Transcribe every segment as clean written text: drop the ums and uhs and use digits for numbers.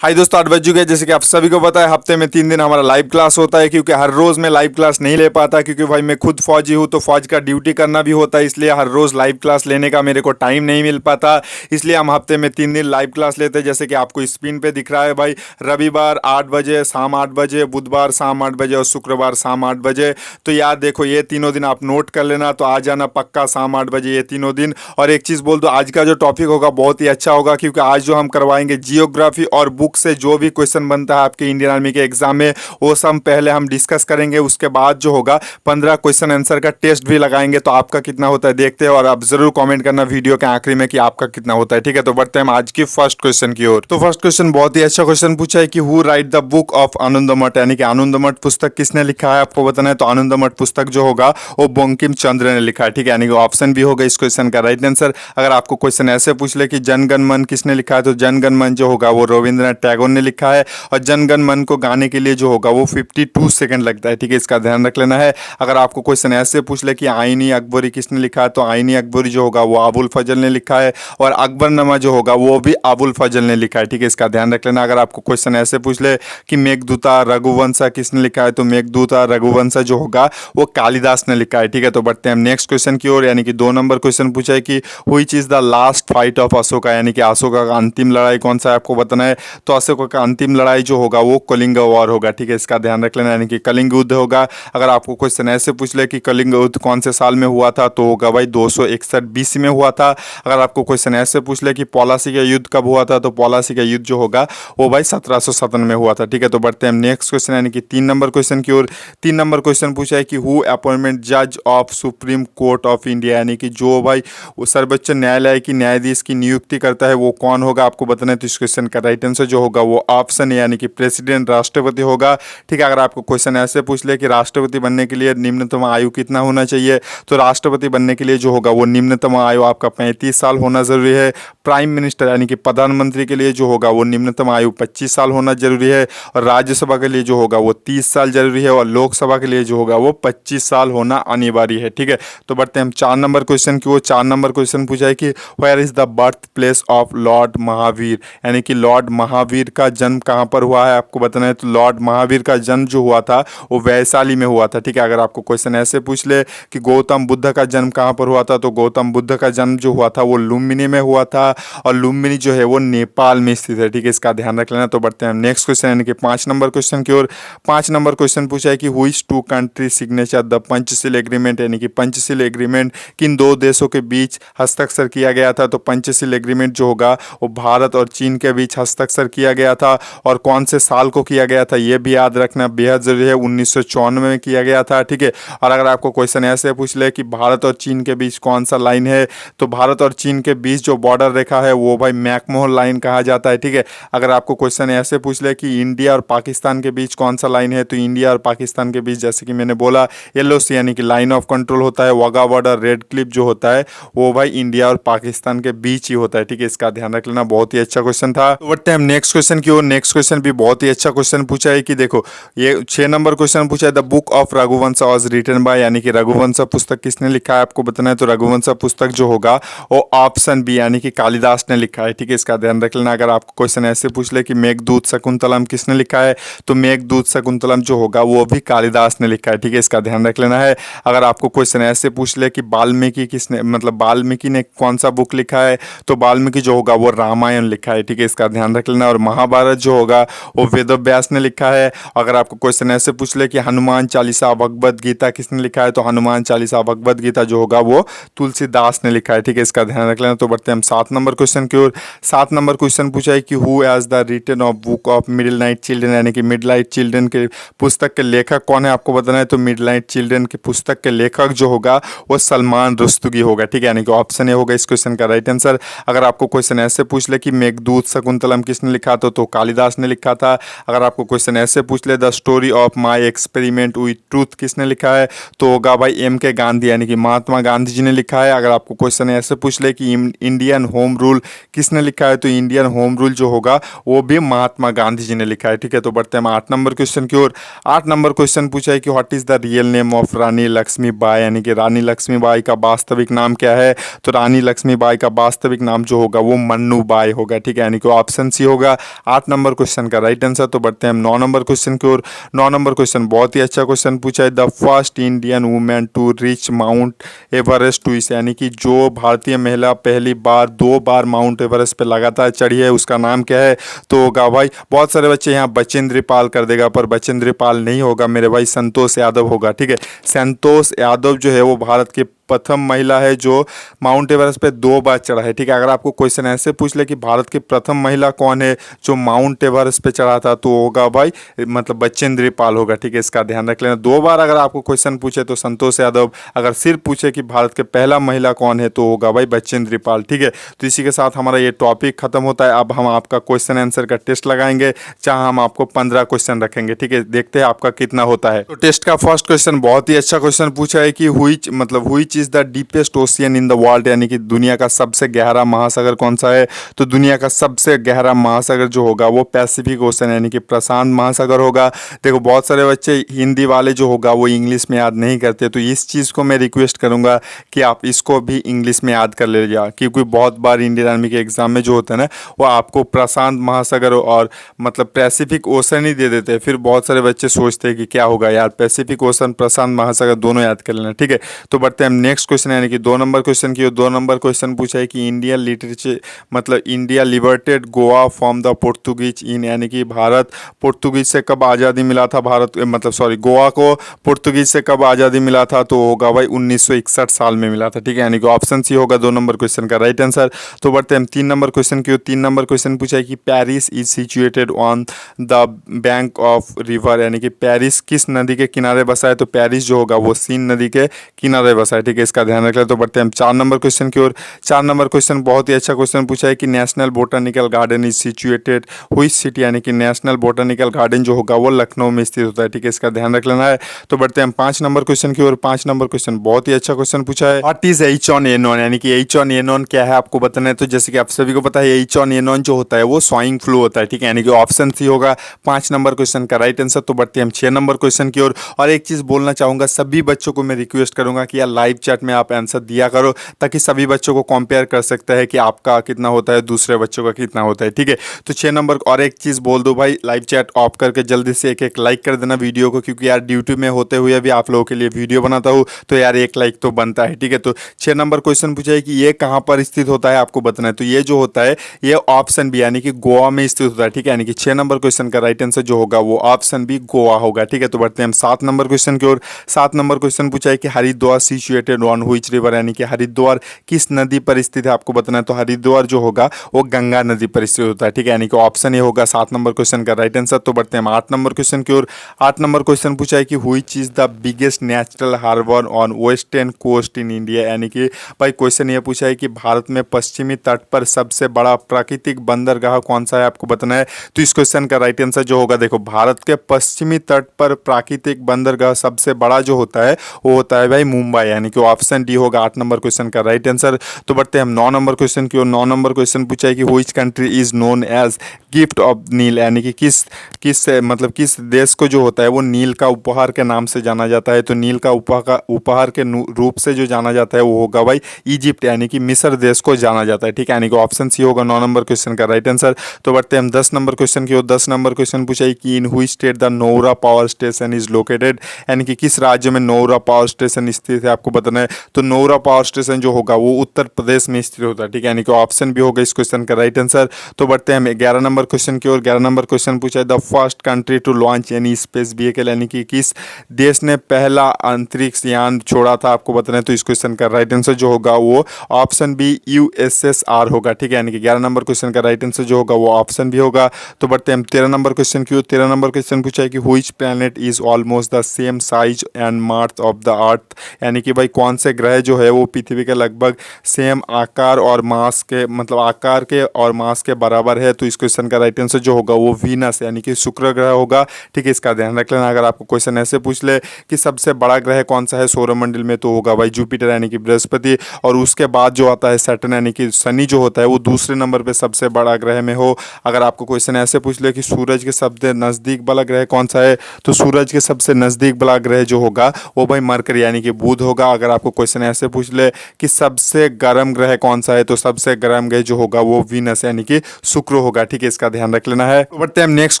हाय दोस्तों, 8 बज चुके हैं। जैसे कि आप सभी को पता है, हफ्ते में 3 दिन हमारा लाइव क्लास होता है, क्योंकि हर रोज मैं लाइव क्लास नहीं ले पाता, क्योंकि भाई मैं खुद फौजी हूँ, तो फौज का ड्यूटी करना भी होता है, इसलिए हर रोज लाइव क्लास लेने का मेरे को टाइम नहीं मिल पाता। इसलिए हम हफ्ते में 3 दिन लाइव क्लास लेते हैं। जैसे कि आपको स्क्रीन पे दिख रहा है भाई, रविवार 8 बजे, शाम 8 बजे, बुधवार शाम 8 बजे और शुक्रवार शाम 8 बजे। तो यार देखो, ये तीनों दिन आप नोट कर लेना, तो आ जाना पक्का शाम 8 बजे ये तीनों दिन। और एक चीज़ बोल दो, आज का जो टॉपिक होगा बहुत ही अच्छा होगा, क्योंकि आज जो हम करवाएंगे जियोग्राफी और बुक से जो भी क्वेश्चन बनता है आपके इंडियन आर्मी के एग्जाम में, वो सब पहले हम डिस्कस करेंगे। उसके बाद जो होगा 15 क्वेश्चन आंसर का टेस्ट भी लगाएंगे। तो आपका कितना होता है देखते हैं, और आप जरूर कमेंट करना वीडियो के आखिरी में कि आपका कितना होता है। ठीक है, तो बढ़ते हैं हम आज की फर्स्ट क्वेश्चन की ओर। तो फर्स्ट क्वेश्चन बहुत ही अच्छा क्वेश्चन पूछा है कि who write the book of Anandamath, यानी कि आनंदमठ पुस्तक किसने लिखा है, आपको बताना है। तो आनंदमठ पुस्तक जो होगा वो बंकिम चंद्र ने लिखा है। ठीक है, यानी कि ऑप्शन भी होगा इस क्वेश्चन का राइट आंसर। अगर आपको क्वेश्चन ऐसे पूछ ले कि जनगण मन किसने लिखा है, तो जनगण मन जो होगा वो रविंद्रनाथ टैगोर ने लिखा है। और जनगण मन को गाने के लिए जो होगा वो 52 सेकंड लगता है। ठीक है, इसका ध्यान रख लेना है। अगर आपको क्वेश्चन ऐसे पूछ ले कि आईनी अकबरी किसने लिखा है, तो आईनी अकबरी जो होगा वो अबुल फजल ने लिखा है। और अकबरनामा जो होगा वो भी अबुल फजल ने लिखा है। ठीक है, इसका ध्यान रख लेना। अगर आपको क्वेश्चन ऐसे पूछ ले कि मेघदूता रघुवंशा किसने लिखा है, तो मेघदूता रघुवंशा जो होगा वो कालिदास ने लिखा है। ठीक है, तो बढ़ते हैं हम नेक्स्ट क्वेश्चन की ओर। यानी कि 2 नंबर क्वेश्चन पूछा है कि which is the last fight of Ashoka, यानी कि अशोका का अंतिम लड़ाई कौन सा है, आपको बताना है। तो अशोका का अंतिम लड़ाई जो होगा वो कलिंग वॉर होगा। ठीक है, इसका ध्यान रख लेना, यानी कि कलिंग युद्ध होगा। अगर आपको क्वेश्चन ऐसे पूछ ले कि कलिंग युद्ध कौन से साल में हुआ था, तो होगा भाई 261 BC में हुआ था। अगर आपको क्वेश्चन ऐसे पूछ ले कि पलासी का युद्ध कब हुआ था, तो पलासी का युद्ध जो होगा वो भाई 1757 में हुआ था। ठीक है, तो बढ़ते हैं हम नेक्स्ट क्वेश्चन यानी कि 3 नंबर क्वेश्चन की ओर। 3 नंबर क्वेश्चन पूछा है कि हु अपॉइंटमेंट जज of supreme court of India, यानी कि जो भाई वो सर्वोच्च न्यायालय की न्यायाधीश की नियुक्ति करता है वो कौन होगा, आपको बताना है। तो इस क्वेश्चन का राइट आंसर जो होगा वो ऑप्शन है, यानी कि प्रेसिडेंट राष्ट्रपति होगा। ठीक है, अगर आपको क्वेश्चन ऐसे पूछ ले कि राष्ट्रपति बनने के लिए निम्नतम आयु कितना होना चाहिए, तो राष्ट्रपति बनने के लिए जो होगा वो निम्नतम आयु आपका 35 साल होना जरूरी है। प्राइम मिनिस्टर यानी कि प्रधानमंत्री के लिए जो होगा वो निम्नतम आयु 25 साल होना जरूरी है। और राज्यसभा के लिए जो होगा वो 30 साल जरूरी है। और लोकसभा के लिए जो होगा वो 25 साल होना अनिवार्य है। ठीक है, तो बढ़ते हैं हम 4 नंबर क्वेश्चन की ओर। 4 नंबर क्वेश्चन पूछा है कि where is the birth place of Lord Mahavira, यानी कि लॉर्ड महावीर का जन्म कहाँ पर हुआ है, आपको बताना है। तो लॉर्ड महावीर का जन्म जो हुआ था वो वैशाली में हुआ था। ठीक है, अगर आपको क्वेश्चन ऐसे पूछ ले कि गौतम बुद्ध का जन्म कहाँ पर हुआ था, तो गौतम बुद्ध का जन्म जो हुआ था वो लुम्बिनी में हुआ था। और लुम्बिनी जो है वो नेपाल में स्थित है। ठीक है, इसका ध्यान रख लेना। तो बढ़ते हैं नेक्स्ट क्वेश्चन यानी कि 5 नंबर क्वेश्चन की ओर। 5 नंबर क्वेश्चन पूछा है कि which two country signature the Panchsheel agreement, यानी कि पंचशील एग्रीमेंट किन 2 देशों के बीच हस्ताक्षर किया गया था। तो पंचशील एग्रीमेंट जो होगा वो भारत और चीन के बीच हस्ताक्षर किया गया था। और कौन से साल को किया गया था ये भी याद रखना बेहद जरूरी है, 1994 में किया गया था। ठीक है, और अगर आपको क्वेश्चन ऐसे पूछ ले कि भारत और चीन के बीच कौन सा लाइन है, तो भारत और चीन के बीच जो बॉर्डर रेखा है वो भाई मैकमोहन लाइन कहा जाता है। ठीक है, अगर आपको क्वेश्चन ऐसे पूछ ले कि इंडिया और पाकिस्तान के बीच कौन सा लाइन है, तो इंडिया और पाकिस्तान के बीच जैसे कि मैंने बोला LOC यानी कि लाइन ऑफ कंट्रोल होता है। वाघा बॉर्डर रेड क्लिफ जो होता है वो भाई इंडिया और पाकिस्तान के बीच ही होता है। ठीक है, इसका ध्यान रख लेना, बहुत ही अच्छा क्वेश्चन था। तो बढ़ते हैं हम नेक्स्ट क्वेश्चन की ओर। नेक्स्ट क्वेश्चन भी बहुत ही अच्छा क्वेश्चन पूछा है कि देखो, ये 6 नंबर क्वेश्चन पूछा है the book of Raghuvansh was written by, यानी कि रघुवंश पुस्तक किसने लिखा है, आपको बताना है। तो रघुवंश पुस्तक जो होगा वो ऑप्शन बी यानी कि कालिदास ने लिखा है। ठीक है, इसका ध्यान रख लेना। अगर आपको क्वेश्चन ऐसे पूछ ले कि मेघदूत शकुंतलम किसने लिखा है, तो मेघदूत शकुंतलम जो होगा वो भी कालिदास ने लिखा है। ठीक है, इसका ध्यान रख लेना है। अगर आपको क्वेश्चन ऐसे पूछ ले कि वाल्मीकि किसने, मतलब वाल्मीकि ने कौन सा बुक लिखा है, तो वाल्मीकि जो होगा वो रामायण लिखा है। ठीक है, इसका ध्यान रख लेना। और महाभारत जो होगा वो वेद व्यास ने लिखा है। अगर आपको क्वेश्चन ऐसे पूछ ले कि हनुमान चालीसा भगवद गीता किसने लिखा है, तो हनुमान चालीसा भगवद गीता जो होगा वो तुलसीदास ने लिखा है। ठीक है, इसका ध्यान रख लेना। तो बढ़ते हैं हम 7 नंबर क्वेश्चन की ओर। 7 नंबर क्वेश्चन पूछा है कि who has the written of book of middle night children, यानी कि मिड नाइट चिल्ड्रन के पुस्तक के लेखक कौन है, आपको बताना है। तो मिड नाइट चिल्ड्रन के पुस्तक के लेखक जो होगा वो सलमान रुस्तुगी होगा। ठीक है, यानी कि ऑप्शन ए होगा इस क्वेश्चन का राइट आंसर। अगर आपको क्वेश्चन ऐसे पूछ ले कि मेघदूत शकुंतलम किसने लिखा था, तो कालिदास ने लिखा था। अगर आपको क्वेश्चन ऐसे पूछ ले the story of my experiment with truth किसने लिखा है, तो होगा भाई MK गांधी यानी कि महात्मा गांधी जी ने लिखा है। अगर आपको क्वेश्चन ऐसे पूछ ले कि इंडियन होम रूल किसने लिखा है, तो इंडियन होम रूल जो होगा वो भी महात्मा गांधी जी ने लिखा है। ठीक है, तो बढ़ते हैं हम 8 नंबर क्वेश्चन की ओर। 8 नंबर क्वेश्चन पूछा है कि what is the real name of Rani Lakshmibai, यानी कि रानी लक्ष्मीबाई का वास्तविक नाम क्या है, तो रानी लक्ष्मीबाई का वास्तविक नाम जो होगा वो मन्नूबाई होगा। ठीक है, यानी कि ऑप्शन सी होगा। होगा 8 नंबर क्वेश्चन का राइट आंसर। तो बढ़ते हैं हम 9 नंबर क्वेश्चन की ओर। 9 नंबर क्वेश्चन बहुत ही अच्छा क्वेश्चन पूछा है। The first Indian women to reach Mount Everest twice, यानी कि जो भारतीय महिला पहली बार 2 बार माउंट एवरेस्ट पे लगातार चढ़ी है उसका नाम क्या है? तो होगा भाई, बहुत सारे बच्चे यहाँ बचेंद्र पाल कर देगा, पर बचेंद्र पाल नहीं होगा मेरे भाई, संतोष यादव होगा। ठीक है, संतोष यादव जो है वो भारत के प्रथम महिला है जो माउंट एवरेस्ट पे 2 बार चढ़ा है। ठीक है, अगर आपको क्वेश्चन ऐसे पूछ ले कि भारत की प्रथम महिला कौन है जो माउंट एवरेस्ट पे चढ़ा था, तो होगा भाई मतलब बचेंद्र पाल होगा। ठीक है, इसका ध्यान रख लेना। 2 बार अगर आपको क्वेश्चन पूछे तो संतोष यादव, अगर सिर्फ पूछे कि भारत के पहला महिला कौन है तो होगा भाई बचेंद्र पाल। ठीक है, तो इसी के साथ हमारा ये टॉपिक खत्म होता है। अब हम आपका क्वेश्चन आंसर का टेस्ट लगाएंगे, जहां हम आपको 15 क्वेश्चन रखेंगे। ठीक है, देखते हैं आपका कितना होता है। तो टेस्ट का फर्स्ट क्वेश्चन बहुत ही अच्छा क्वेश्चन पूछा है कि which is the deepest ocean in the world, यानी कि दुनिया का सबसे गहरा महासागर कौन सा है? तो दुनिया का सबसे गहरा महासागर जो होगा वो पैसिफिक ओशन यानी कि प्रशांत महासागर होगा। देखो बहुत सारे बच्चे हिंदी वाले जो होगा वो इंग्लिश में याद नहीं करते, तो इस चीज़ को मैं रिक्वेस्ट करूंगा कि आप इसको भी इंग्लिश में याद कर लीजिएगा, क्योंकि बहुत बार इंडियन आर्मी के एग्जाम में जो होता है ना वो आपको प्रशांत महासागर और मतलब पैसिफिक ओशन ही दे देते हैं। फिर बहुत सारे बच्चे सोचते हैं कि क्या होगा यार, पैसिफिक ओशन प्रशांत महासागर दोनों याद कर लेना। ठीक है, तो बढ़ते हैं हम नेक्स्ट क्वेश्चन यानी कि 2 नंबर क्वेश्चन की। 2 नंबर क्वेश्चन पूछा है कि इंडियन लिटरेचर मतलब India liberated Goa from the Portuguese in, यानी कि भारत पोर्तुगीज से कब आज़ादी मिला था? गोवा को पोर्तुगीज से कब आज़ादी मिला था? तो होगा भाई 1961 साल में मिला था। ठीक है, यानी कि ऑप्शन सी होगा 2 नंबर क्वेश्चन का राइट आंसर। तो बढ़ते हैं हम 3 नंबर क्वेश्चन की। 3 नंबर क्वेश्चन पूछा है कि Paris is situated on the bank of river, यानी कि पेरिस किस नदी के किनारे बसा है? तो पेरिस जो होगा वो सीन नदी के किनारे बसा है। ठीक है, इसका ध्यान रख ले। तो बढ़ते हैं हम 4 नंबर क्वेश्चन की ओर। 4 नंबर क्वेश्चन बहुत ही अच्छा क्वेश्चन पूछा है कि national botanical garden is situated which city, यानी कि नेशनल बोटानिकल गार्डन जो होगा वो लखनऊ में स्थित होता है। ठीक है, इसका ध्यान रख लेना है। तो बढ़ते हैं हम 5 नंबर क्वेश्चन की ओर। 5 नंबर क्वेश्चन बहुत ही अच्छा क्वेश्चन पूछा है। व्हाट इज H1N1, यानी कि H1N1 क्या है आपको बताना है। तो जैसे कि आप सभी को पता है H1N1 जो होता है वो स्वाइन फ्लू होता है। ठीक है, यानी कि ऑप्शन सी होगा 5 नंबर क्वेश्चन का राइट आंसर। तो बढ़ते हैं हम 6 नंबर क्वेश्चन की ओर। और एक चीज़ बोलना चाहूँगा, सभी बच्चों को मैं रिक्वेस्ट करूँगा कि यार लाइव चैट में आप आंसर दिया करो, ताकि सभी बच्चों को कंपेयर कर सकते हैं कि आपका कितना होता है दूसरे बच्चों का कितना होता है। ठीक है, तो 6 नंबर। और एक चीज़ बोल दो भाई, लाइव चैट ऑफ करके जल्दी से एक लाइक कर देना वीडियो को, क्योंकि यार ड्यूटी में होते हुए भी आप लोगों के लिए वीडियो बनाता हूँ, तो यार एक लाइक तो बनता है। ठीक है, तो 6 नंबर क्वेश्चन पूछा है कि ये कहाँ पर स्थित होता है आपको बताना है। तो ये जो होता है ये ऑप्शन बी यानी कि गोवा में स्थित होता है। ठीक है, यानी कि 6 नंबर क्वेश्चन का राइट आंसर जो होगा वो ऑप्शन बी गोवा होगा। ठीक है, तो बढ़ते हैं हम 7 नंबर क्वेश्चन की ओर। 7 नंबर क्वेश्चन पूछा है कि Haridwar situated on which river, यानी कि हरिद्वार किस नदी पर स्थित है आपको बताना है। तो हरिद्वार जो होगा वो गंगा नदी पर स्थित होता है। ठीक है, यानी कि ऑप्शन ये होगा 7 नंबर क्वेश्चन का राइट आंसर। तो बढ़ते हैं हम 8 नंबर क्वेश्चन की ओर। 8 नंबर क्वेश्चन पूछा है कि which is the biggest natural harbour on western coast in India, यानी कि भाई क्वेश्चन ये पूछा है कि भारत में पश्चिमी तट पर सबसे बड़ा प्राकृतिक बंदरगाह कौन सा है आपको बताना है। तो इस क्वेश्चन का राइट आंसर जो होगा, देखो भारत के पश्चिमी तट पर प्राकृतिक बंदरगाह सबसे बड़ा जो होता है वो होता है भाई मुंबई, यानी कि ऑप्शन डी होगा 8 नंबर क्वेश्चन का राइट आंसर। तो बढ़ते हैं हम 9 नंबर क्वेश्चन की ओर। 9 नंबर क्वेश्चन पूछा है कि which country is known as gift of Nile, यानी कि किस देश को जो होता है वो नील का उपहार के नाम से जाना जाता है। तो नील का उपहार के रूप से जो जाना जाता है वो होगा भाई इजिप्ट, यानी कि मिस्र देश को जाना जाता है। ठीक है, यानी कि ऑप्शन सी होगा 9 नंबर क्वेश्चन का राइट आंसर। तो बढ़ते हैं हम 10 नंबर क्वेश्चन की ओर। 10 नंबर क्वेश्चन पूछा है कि in which state the Narora power station is located, यानी कि किस राज्य में नौरा पावर स्टेशन स्थित है आपको बताना है। तो नौरा पावर स्टेशन जो होगा वो उत्तर प्रदेश में स्थित होता है। ठीक है, यानी कि ऑप्शन भी होगा इस क्वेश्चन का राइट आंसर। तो बढ़ते हैं हम 11 नंबर क्वेश्चन की ओर। 11 नंबर क्वेश्चन पूछा है the first country to launch any space vehicle, यानी कि किस देश ने पहला अंतरिक्ष यान छोड़ा था आपको बताना है। तो इस क्वेश्चन का राइट आंसर जो होगा वो ऑप्शन बी USSR होगा। ठीक है, यानी कि 11 नंबर क्वेश्चन का राइट आंसर जो होगा वो ऑप्शन भी होगा। तो बढ़ते हैं हम 13 नंबर क्वेश्चन की ओर। 13 नंबर क्वेश्चन पूछा है कि which planet is almost the same size and mass of the earth, यानी कि भाई कौन से ग्रह जो है वो पृथ्वी के लगभग सेम आकार और मास के आकार के और मास के बराबर है। तो इस क्वेश्चन का राइट आंसर जो होगा वो वीनस यानी कि शुक्र ग्रह होगा। ठीक है, इसका ध्यान रख लेना। अगर आपको क्वेश्चन ऐसे पूछ ले कि सबसे बड़ा ग्रह कौन सा है सौरमंडल में, तो होगा भाई जुपिटर यानी कि बृहस्पति, और उसके बाद जो आता है सैटर्न यानी कि शनि जो होता है वो दूसरे नंबर पे सबसे बड़ा ग्रह में हो। अगर आपको क्वेश्चन ऐसे पूछ ले कि सूरज के सबसे नज़दीक वाला ग्रह कौन सा है, तो सूरज के सबसे नज़दीक वाला ग्रह जो होगा वो भाई मरकरी यानी कि बुध होगा। अगर आपको क्वेश्चन ऐसे पूछ ले कि सबसे गर्म ग्रह कौन सा है, तो सबसे गर्म ग्रह जो होगा वो वीनस यानी कि शुक्र जीरो होगा, ठीक है, इसका ध्यान रख लेना है। तो बढ़ते हैं हम नेक्स्ट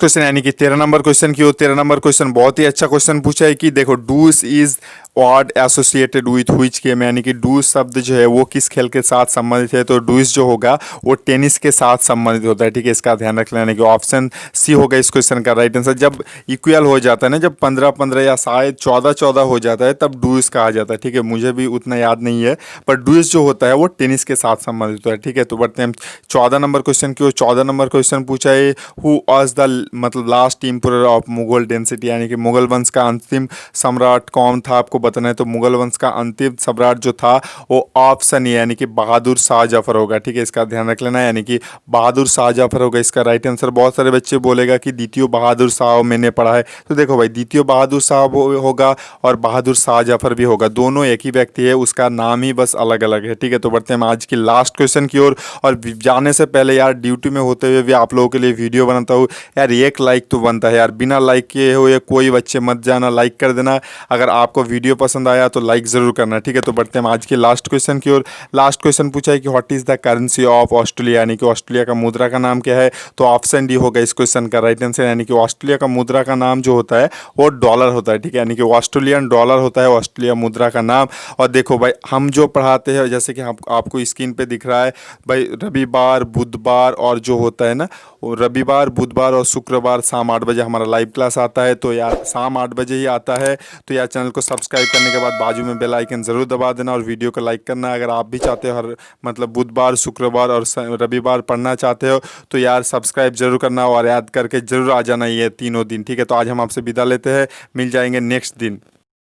क्वेश्चन यानी कि 13 नंबर क्वेश्चन की ओर। 13 नंबर क्वेश्चन बहुत ही अच्छा क्वेश्चन पूछा है कि देखो deuce is word associated with which game, यानी कि डूस शब्द जो है वो किस खेल के साथ संबंधित है। तो डूस जो होगा वो टेनिस के साथ संबंधित होता है, ठीक है, इसका ध्यान रख लेना कि ऑप्शन सी होगा इस क्वेश्चन का राइट आंसर। जब इक्वल हो जाता है ना, जब 15-15 या शायद 14-14 हो जाता है तब डूस कहा जाता है, ठीक है, मुझे भी उतना याद नहीं है, पर डूस जो होता है वो टेनिस के साथ संबंधित होता है, ठीक है। तो बढ़ते हैं 14 नंबर क्वेश्चन की ओर। 14 नंबर क्वेश्चन पूछा है हु वाज द मतलब last emperor of Mughal density, यानी कि मुगल वंश का अंतिम सम्राट कौन था, आपको बताना है। तो मुगल वंश का अंतिम सम्राट जो था वो ऑप्शन ए यानी कि बहादुर शाह जफर होगा, ठीक है, इसका ध्यान रख लेना है, यानी कि बहादुर शाह जफर होगा इसका राइट आंसर। बहुत सारे बच्चे बोलेगा कि द्वितीय बहादुर शाह मैंने पढ़ा है, तो देखो भाई द्वितीय बहादुर शाह होगा और बहादुर शाह जफर भी होगा, दोनों एक ही व्यक्ति है, उसका नाम ही बस अलग अलग है, ठीक है। तो बढ़ते हैं हम आज की लास्ट क्वेश्चन की ओर। और जाने से पहले यार ड्यूटी में होते हुए भी आप लोगों के लिए वीडियो बनाता हूँ यार, एक लाइक तो बनता है यार, बिना लाइक किए हुए कोई बच्चे मत जाना, लाइक कर देना। अगर आपको वीडियो पसंद आया तो लाइक ज़रूर करना, ठीक है। तो बढ़ते हैं हम आज की लास्ट क्वेश्चन की ओर। लास्ट क्वेश्चन पूछा है कि what is the currency of Australia, यानी कि ऑस्ट्रेलिया का मुद्रा का नाम क्या है। तो ऑप्शन डी होगा इस क्वेश्चन का राइट आंसर, यानी कि ऑस्ट्रेलिया का मुद्रा का नाम जो होता है वो डॉलर होता है, ठीक है, यानी कि ऑस्ट्रेलियन डॉलर होता है ऑस्ट्रेलिया मुद्रा का नाम। और देखो भाई हम जो पढ़ाते हैं जैसे कि आपको स्क्रीन पे दिख रहा है भाई, रविवार बुधवार और जो होता है ना, वो रविवार बुधवार और शुक्रवार शाम 8 बजे हमारा लाइव क्लास आता है। तो यार शाम 8 बजे ही आता है, तो यार चैनल को सब्सक्राइब करने के बाद बाजू में बेल आइकन ज़रूर दबा देना और वीडियो को लाइक करना। अगर आप भी चाहते हो हर मतलब बुधवार शुक्रवार और रविवार पढ़ना चाहते हो तो यार सब्सक्राइब जरूर करना और याद करके ज़रूर आ जाना ये तीनों दिन, ठीक है। तो आज हम आपसे विदा लेते हैं, मिल जाएंगे नेक्स्ट दिन।